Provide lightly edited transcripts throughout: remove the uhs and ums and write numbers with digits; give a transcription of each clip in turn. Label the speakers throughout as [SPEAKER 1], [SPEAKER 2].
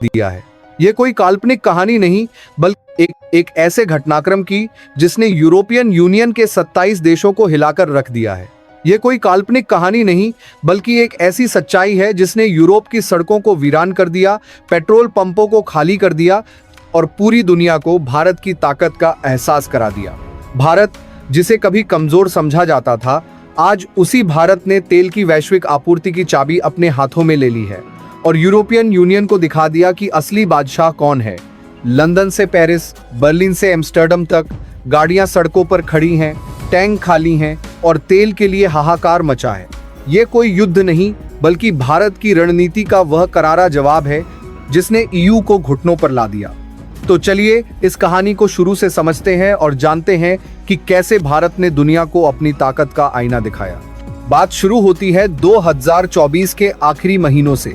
[SPEAKER 1] दिया है। ये कोई काल्पनिक कहानी नहीं, बल्कि एक ऐसे घटनाक्रम की जिसने यूरोपियन यूनियन के 27 देशों को हिलाकर रख दिया है। ये कोई काल्पनिक कहानी नहीं, बल्कि एक ऐसी सच्चाई है जिसने यूरोप की सड़कों को वीरान कर दिया, पेट्रोल पंपों को खाली कर दिया और पूरी दुनिया को भारत की ताकत का एहसास करा दिया। भारत, जिसे कभी कमजोर समझा जाता था, आज उसी भारत ने तेल की वैश्विक आपूर्ति की चाबी अपने हाथों में ले ली है और यूरोपियन यूनियन को दिखा दिया कि असली बादशाह कौन है। लंदन से पेरिस, बर्लिन से एम्स्टर्डम तक गाड़ियां सड़कों पर खड़ी हैं, टैंक खाली हैं और तेल के लिए हाहाकार मचा है। ये कोई युद्ध नहीं, बल्कि भारत की रणनीति का वह करारा जवाब है जिसने ईयू को घुटनों पर ला दिया। तो चलिए इस कहानी को शुरू से समझते हैं और जानते हैं कि कैसे भारत ने दुनिया को अपनी ताकत का आईना दिखाया। बात शुरू होती है 2024 के आखिरी महीनों से,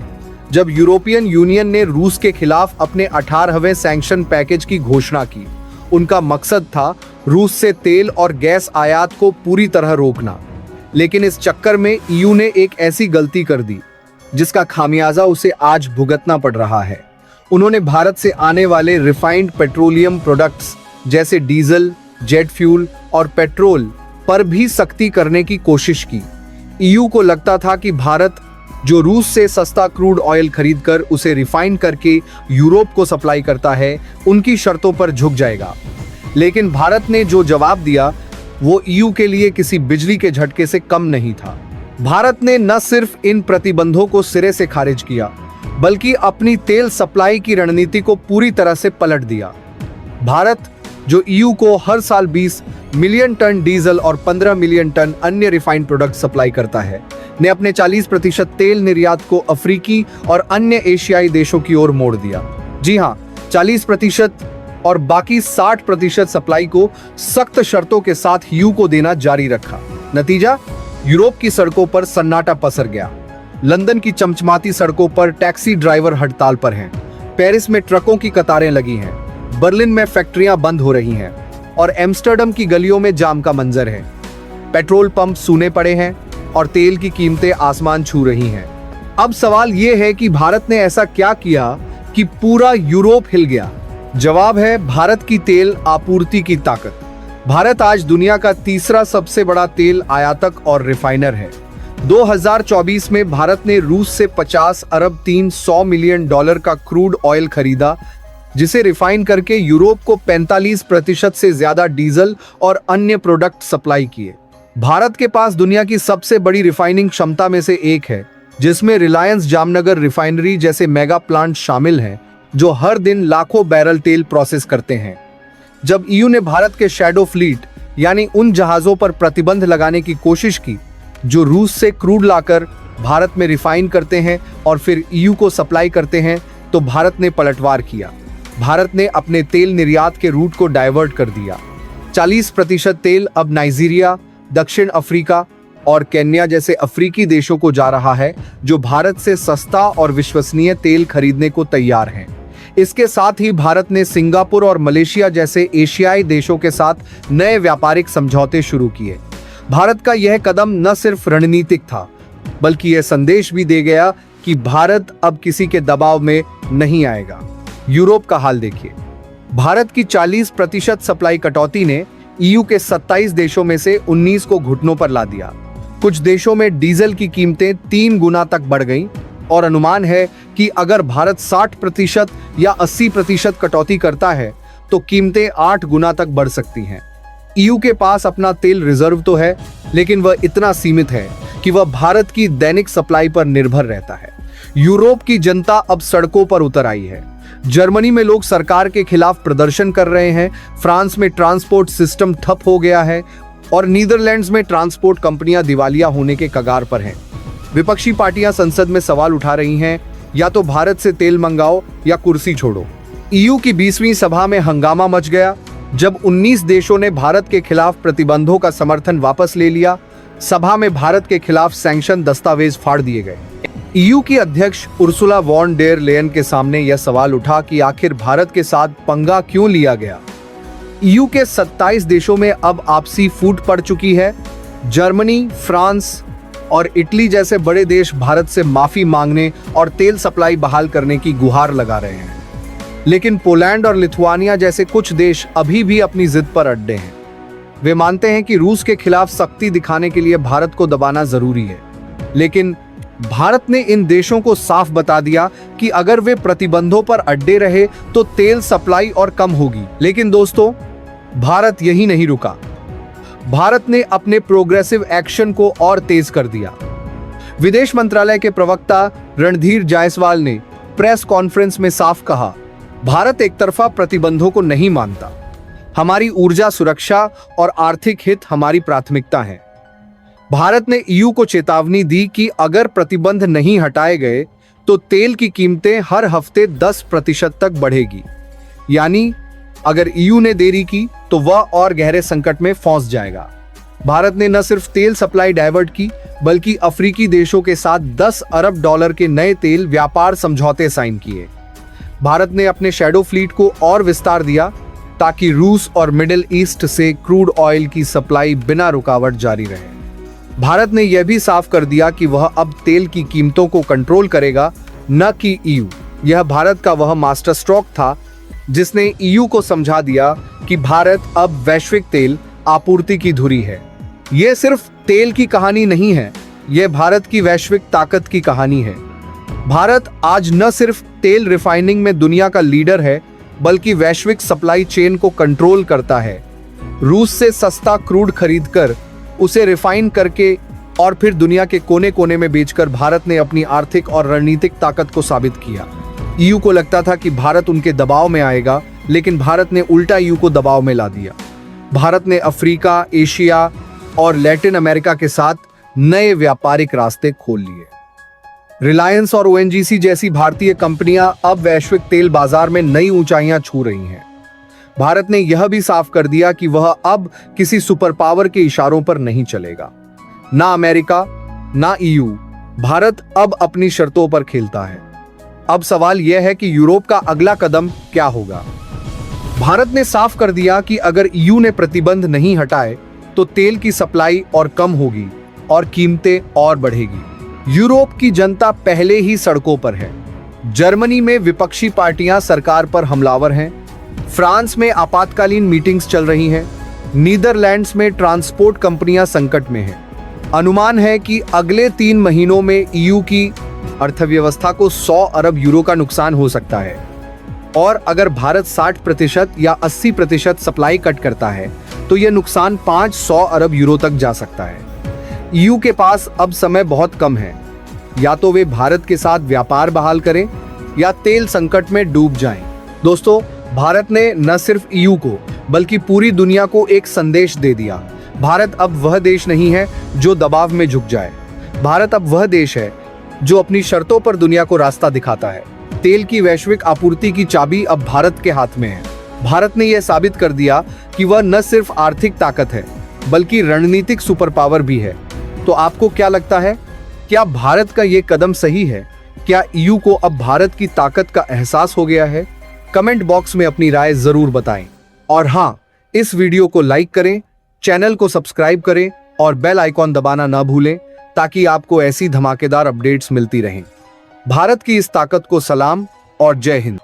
[SPEAKER 1] जब यूरोपियन यूनियन ने रूस के खिलाफ अपने 18वें सैंक्शन पैकेज की घोषणा की। उनका मकसद था रूस से तेल और गैस आयात को पूरी तरह रोकना। लेकिन इस चक्कर में ईयू ने एक ऐसी गलती कर दी जिसका खामियाजा उसे आज भुगतना पड़ रहा है। उन्होंने भारत से आने वाले रिफाइंड पेट्रोलियम प्रोडक्ट्स जैसे डीजल, जेट फ्यूल और पेट्रोल पर भी सख्ती करने की कोशिश की। ईयू को लगता था कि भारत, जो रूस से सस्ता क्रूड ऑयल खरीदकर उसे रिफाइन करके यूरोप को सप्लाई करता है, उनकी शर्तों पर झुक जाएगा। लेकिन भारत ने जो जवाब दिया वो ईयू के लिए किसी बिजली के झटके से कम नहीं था। भारत ने न सिर्फ इन प्रतिबंधों को सिरे से खारिज किया, बल्कि अपनी तेल सप्लाई की रणनीति को पूरी तरह से पलट दिया। भारत, जो ईयू को हर साल 20 मिलियन टन डीजल और 15 मिलियन टन अन्य रिफाइंड प्रोडक्ट सप्लाई करता है, ने अपने 40% तेल निर्यात को अफ्रीकी और अन्य एशियाई देशों की ओर मोड़ दिया। जी हाँ, 40% और बाकी 60% सप्लाई को सख्त शर्तों के साथ ईयू को देना जारी रखा। नतीजा, यूरोप की सड़कों पर सन्नाटा पसर गया। लंदन की चमचमाती सड़कों पर टैक्सी ड्राइवर हड़ताल पर हैं। पेरिस में ट्रकों की कतारें लगी हैं। बर्लिन में फैक्ट्रियां बंद हो रही हैं और एम्स्टर्डम की गलियों में जाम का मंजर है। पेट्रोल पंप सूने पड़े हैं और तेल की कीमतें आसमान छू रही हैं। अब सवाल यह है कि भारत ने ऐसा क्या किया कि पूरा यूरोप हिल गया? जवाब है भारत की तेल आपूर्ति की ताकत। भारत आज दुनिया का तीसरा सबसे बड़ा तेल आयातक और रिफाइनर है। 2024 में भारत ने रूस से 50 अरब 300 मिलियन डॉलर का क्रूड ऑयल खरीदा, जिसे रिफाइन करके यूरोप को 45% से ज्यादा डीजल और अन्य प्रोडक्ट सप्लाई किए। भारत के पास दुनिया की सबसे बड़ी रिफाइनिंग क्षमता में से एक है, जिसमें रिलायंस जामनगर रिफाइनरी जैसे मेगा प्लांट शामिल हैं, जो हर दिन लाखों बैरल तेल प्रोसेस करते हैं। जब ईयू ने भारत के शैडो फ्लीट यानी उन जहाजों पर प्रतिबंध लगाने की कोशिश की जो रूस से क्रूड लाकर भारत में रिफाइन करते हैं और फिर ईयू को सप्लाई करते हैं, तो भारत ने पलटवार किया। भारत ने अपने तेल निर्यात के रूट को डाइवर्ट कर दिया। 40% तेल अब नाइजीरिया, दक्षिण अफ्रीका और केन्या जैसे अफ्रीकी देशों को जा रहा है, जो भारत से सस्ता और विश्वसनीय तेल खरीदने को तैयार हैं। इसके साथ ही भारत ने सिंगापुर और मलेशिया जैसे एशियाई देशों के साथ नए व्यापारिक समझौते शुरू किए। भारत का यह कदम न सिर्फ रणनीतिक था, बल्कि यह संदेश भी दे गया कि भारत अब किसी के दबाव में नहीं आएगा। यूरोप का हाल देखिए। भारत की 40% सप्लाई कटौती ने ईयू के 27 देशों में से 19 को घुटनों पर ला दिया। कुछ देशों में डीजल की कीमतें 3 गुना तक बढ़ गईं और अनुमान है कि अगर भारत 60% या 80% कटौती करता है तो कीमतें 8 गुना तक बढ़ सकती हैं। ईयू के पास अपना तेल रिजर्व तो है, लेकिन वह इतना सीमित है कि वह भारत की दैनिक सप्लाई पर निर्भर रहता है। यूरोप की जनता अब सड़कों पर उतर आई है। जर्मनी में लोग सरकार के खिलाफ प्रदर्शन कर रहे हैं, फ्रांस में ट्रांसपोर्ट सिस्टम ठप हो गया है और नीदरलैंड्स में ट्रांसपोर्ट कंपनियां दिवालिया होने के कगार पर हैं। विपक्षी पार्टियां संसद में सवाल उठा रही हैं, या तो भारत से तेल मंगाओ या कुर्सी छोड़ो। ईयू की 20वीं सभा में हंगामा मच गया जब 19 देशों ने भारत के खिलाफ प्रतिबंधों का समर्थन वापस ले लिया। सभा में भारत के खिलाफ सैंक्शन दस्तावेज फाड़ दिए गए। ईयू की अध्यक्ष उर्सुला वॉन डेर लेयन के सामने यह सवाल उठा कि आखिर भारत के साथ पंगा क्यों लिया गया। ईयू के 27 देशों में अब आपसी फूट पड़ चुकी है। जर्मनी, फ्रांस और इटली जैसे बड़े देश भारत से माफी मांगने और तेल सप्लाई बहाल करने की गुहार लगा रहे हैं। लेकिन पोलैंड और लिथुआनिया जैसे कुछ देश अभी भी अपनी जिद पर अड़े हैं। वे मानते हैं कि रूस के खिलाफ सख्ती दिखाने के लिए भारत को दबाना जरूरी है। लेकिन भारत ने इन देशों को साफ बता दिया कि अगर वे प्रतिबंधों पर अड़े रहे तो तेल सप्लाई और कम होगी। लेकिन दोस्तों, भारत यही नहीं रुका। भारत ने अपने प्रोग्रेसिव एक्शन को और तेज कर दिया। विदेश मंत्रालय के प्रवक्ता रणधीर जायसवाल ने प्रेस कॉन्फ्रेंस में साफ कहा, भारत एक तरफा प्रतिबंधों को नहीं मानता। हमारी ऊर्जा सुरक्षा और आर्थिक हित हमारी प्राथमिकता है। भारत ने ईयू को चेतावनी दी कि अगर प्रतिबंध नहीं हटाए गए तो तेल की कीमतें हर हफ्ते 10% तक बढ़ेगी। यानी अगर ईयू ने देरी की तो वह और गहरे संकट में फंस जाएगा। भारत ने न सिर्फ तेल सप्लाई डाइवर्ट की, बल्कि अफ्रीकी देशों के साथ $10 अरब के नए तेल व्यापार समझौते साइन किए। भारत ने अपने शैडो फ्लीट को और विस्तार दिया ताकि रूस और मिडिल ईस्ट से क्रूड ऑयल की सप्लाई बिना रुकावट जारी रहे। भारत ने यह भी साफ कर दिया कि वह अब तेल की कीमतों को कंट्रोल करेगा, न कि ईयू। यह भारत का वह मास्टर स्ट्रोक था जिसने ईयू को समझा दिया कि भारत अब वैश्विक तेल आपूर्ति की धुरी है। यह सिर्फ तेल की कहानी नहीं है, यह भारत की वैश्विक ताकत की कहानी है। भारत आज न सिर्फ तेल रिफाइनिंग में दुनिया का लीडर है, बल्कि वैश्विक सप्लाई चेन को कंट्रोल करता है। रूस से सस्ता क्रूड खरीदकर उसे रिफाइन करके और फिर दुनिया के कोने कोने में बेचकर भारत ने अपनी आर्थिक और रणनीतिक ताकत को साबित किया। ईयू को लगता था कि भारत उनके दबाव में आएगा, लेकिन भारत ने उल्टा ईयू को दबाव में ला दिया। भारत ने अफ्रीका, एशिया और लैटिन अमेरिका के साथ नए व्यापारिक रास्ते खोल लिए। रिलायंस और ओएनजीसी जैसी भारतीय कंपनियां अब वैश्विक तेल बाजार में नई ऊंचाइयां छू रही हैं। भारत ने यह भी साफ कर दिया कि वह अब किसी सुपर पावर के इशारों पर नहीं चलेगा। ना अमेरिका, ना ईयू, भारत अब अपनी शर्तों पर खेलता है। अब सवाल यह है कि यूरोप का अगला कदम क्या होगा। भारत ने साफ कर दिया कि अगर ईयू ने प्रतिबंध नहीं हटाए तो तेल की सप्लाई और कम होगी और कीमतें और बढ़ेगी। यूरोप की जनता पहले ही सड़कों पर है। जर्मनी में विपक्षी पार्टियां सरकार पर हमलावर हैं। फ्रांस में आपातकालीन मीटिंग्स चल रही हैं। नीदरलैंड्स में ट्रांसपोर्ट कंपनियां संकट में हैं। अनुमान है कि अगले 3 महीनों में ईयू की अर्थव्यवस्था को 100 अरब यूरो का नुकसान हो सकता है। और अगर भारत 60% या 80% सप्लाई कट करता है तो यह नुकसान 500 अरब यूरो तक जा सकता है। ईयू के पास अब समय बहुत कम है। या तो वे भारत के साथ व्यापार बहाल करें या तेल संकट में डूब जाएं। दोस्तों, भारत ने न सिर्फ ईयू को बल्कि पूरी दुनिया को एक संदेश दे दिया। भारत अब वह देश नहीं है जो दबाव में झुक जाए। भारत अब वह देश है जो अपनी शर्तों पर दुनिया को रास्ता दिखाता है। तेल की वैश्विक आपूर्ति की चाबी अब भारत के हाथ में है। भारत ने यह साबित कर दिया कि वह न सिर्फ आर्थिक ताकत है, बल्कि रणनीतिक सुपर पावर भी है। तो आपको क्या लगता है? क्या भारत का यह कदम सही है? क्या ईयू को अब भारत की ताकत का एहसास हो गया है? कमेंट बॉक्स में अपनी राय जरूर बताएं। और हाँ, इस वीडियो को लाइक करें, चैनल को सब्सक्राइब करें और बेल आइकॉन दबाना ना भूलें ताकि आपको ऐसी धमाकेदार अपडेट्स मिलती रहें। भारत की इस ताकत को सलाम और जय हिंद।